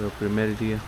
el primer día.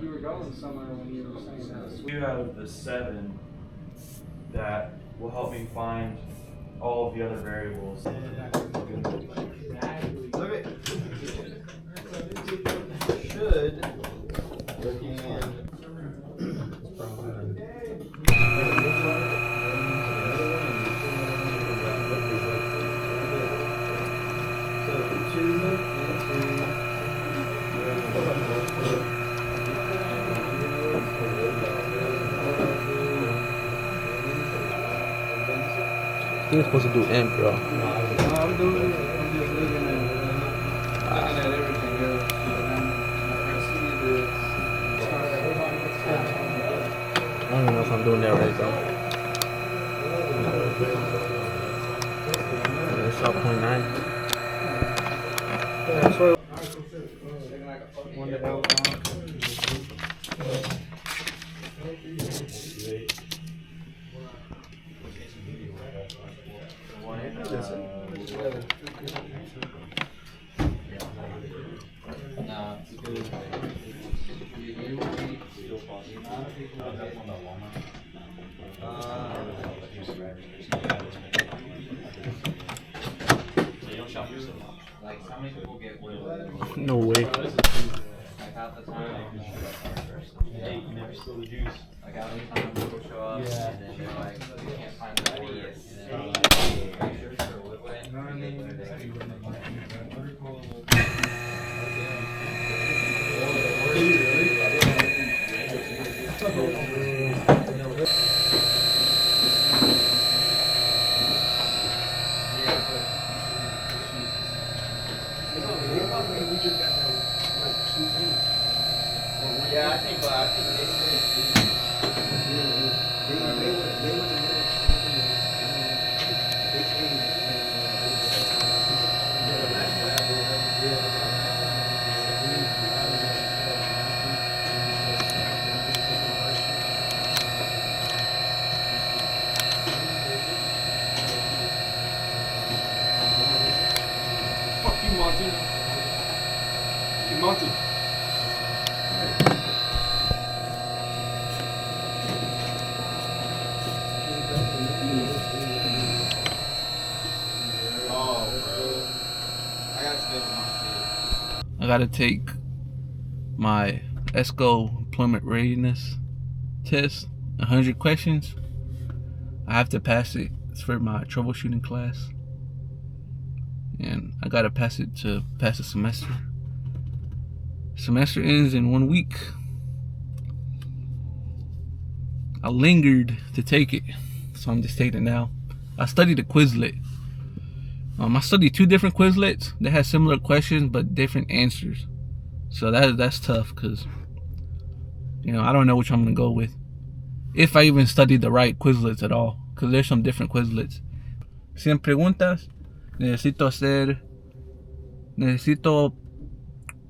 You were going somewhere when you were saying that. 2 out of the 7 that will help me find all of the other variables. Okay. Should You're supposed to do amp, bro. I'm doing it. I'm just looking at everything else. I see the I don't even know if I'm doing that right, bro. It's up 0.9. That's what one that out. No way. Yeah, I think they Fuck you, Monty. You Monty. I gotta take my ESCO employment readiness test, 100 questions. I have to pass it. It's for my troubleshooting class. And I gotta pass it to pass the semester. Semester ends in 1 week. I lingered to take it, so I'm just taking it now. I studied a Quizlet. I studied 2 different Quizlets. They had similar questions but different answers. So that's tough because, you know, I don't know which I'm gonna go with. If I even studied the right Quizlets at all, because there's some different Quizlets. 100 preguntas. Necesito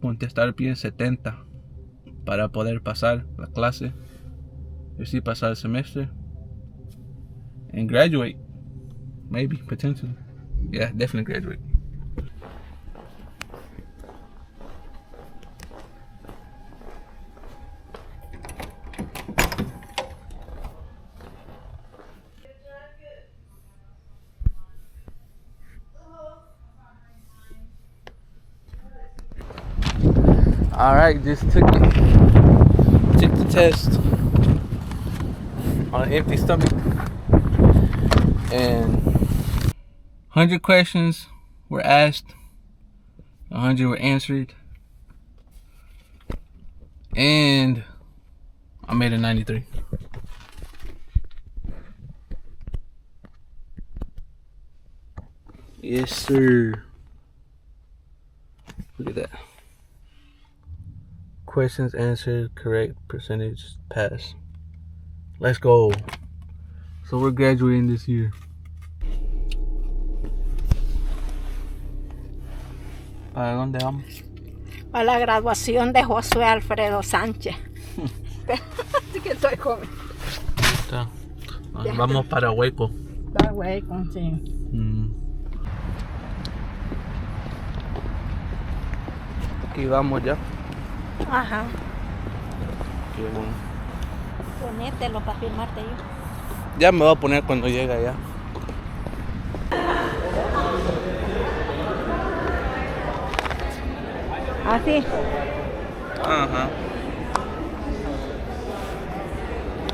contestar bien 70 para poder pasar la clase. Y así pasar el semestre. And graduate. Maybe, potentially. Yeah, definitely graduate. Alright, just took the test on an empty stomach. And 100 questions were asked, 100 were answered, and I made a 93. Yes, sir. Look at that. Questions answered, correct percentage, pass. Let's go. So we're graduating this year. ¿Para dónde vamos? A la graduación de Josué Alfredo Sánchez. Así que estoy joven. Está. Vamos para Hueco. Está hueco, sí. Aquí vamos ya. Ajá. Qué bueno. Ponételo para filmarte yo. Ya me voy a poner cuando llegue allá. Así. Ajá.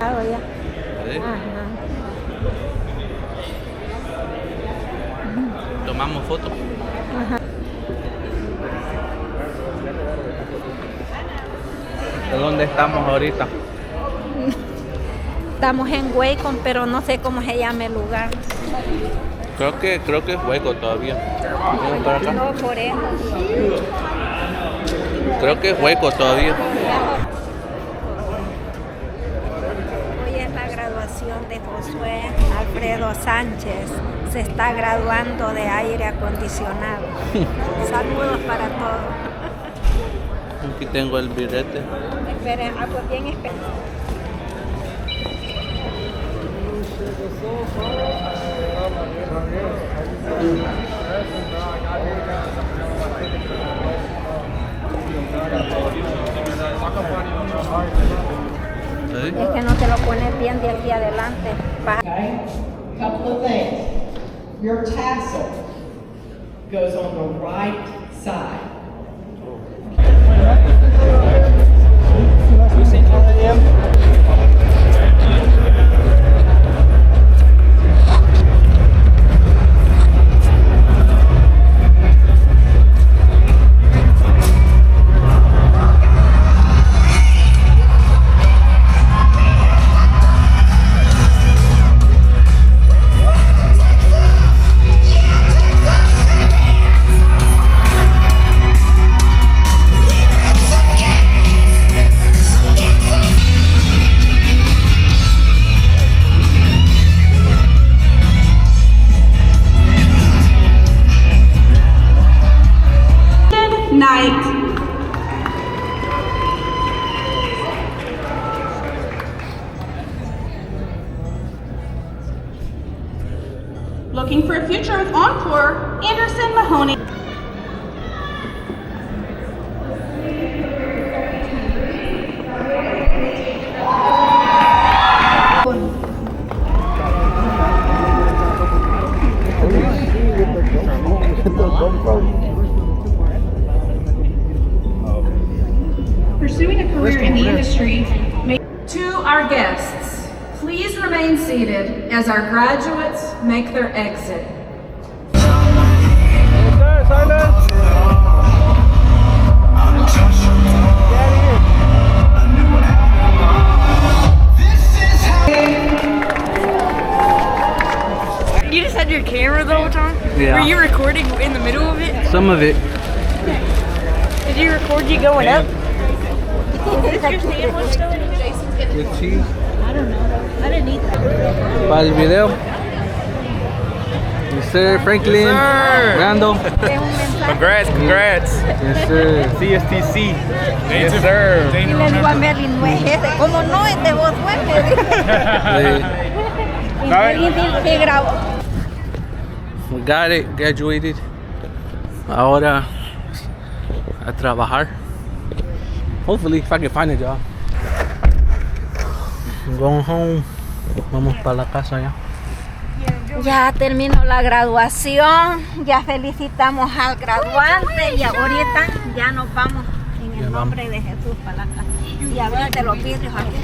Hago ya. ¿Sí? Ajá. Tomamos foto. Ajá. ¿De dónde estamos ahorita? Estamos en Hvac, pero no sé cómo se llama el lugar. Creo que es Hueco todavía. Vamos para acá. No, por eso. Creo que es Hueco todavía. Hoy es la graduación de Josué Alfredo Sánchez. Se está graduando de aire acondicionado. Saludos para todos. Aquí tengo el birrete. Esperen, pues bien, esperen. ¿Sí? Es que no te lo pones bien de aquí adelante. couple of things. Your tassel goes on the right side. Night. Looking for a future with Encore, Anderson Mahoney. Pursuing a career in the industry. To our guests, please remain seated as our graduates make their exit. You just had your camera the whole time? Yeah. Were you recording in the middle of it? Some of it. Did you record you going up? With cheese. I don't know. I didn't eat that. Para el video. Yes, sir. Franklin. Yes, sir. Randall. Congrats, congrats. Yes, sir. CSTC. Yes, sir. Y le digo a Merlin, no es ese. ¿Cómo no? Es de voz fuerte. Y Merlin dice que grabó. We got it. Graduated. Ahora a trabajar. Hopefully, if I can find a job. I'm going home. Vamos para la casa ya. Ya terminó la graduación, ya felicitamos al graduante y ahorita ya nos vamos en el nombre de Jesús para la casa. Y abrite los vidrios aquí.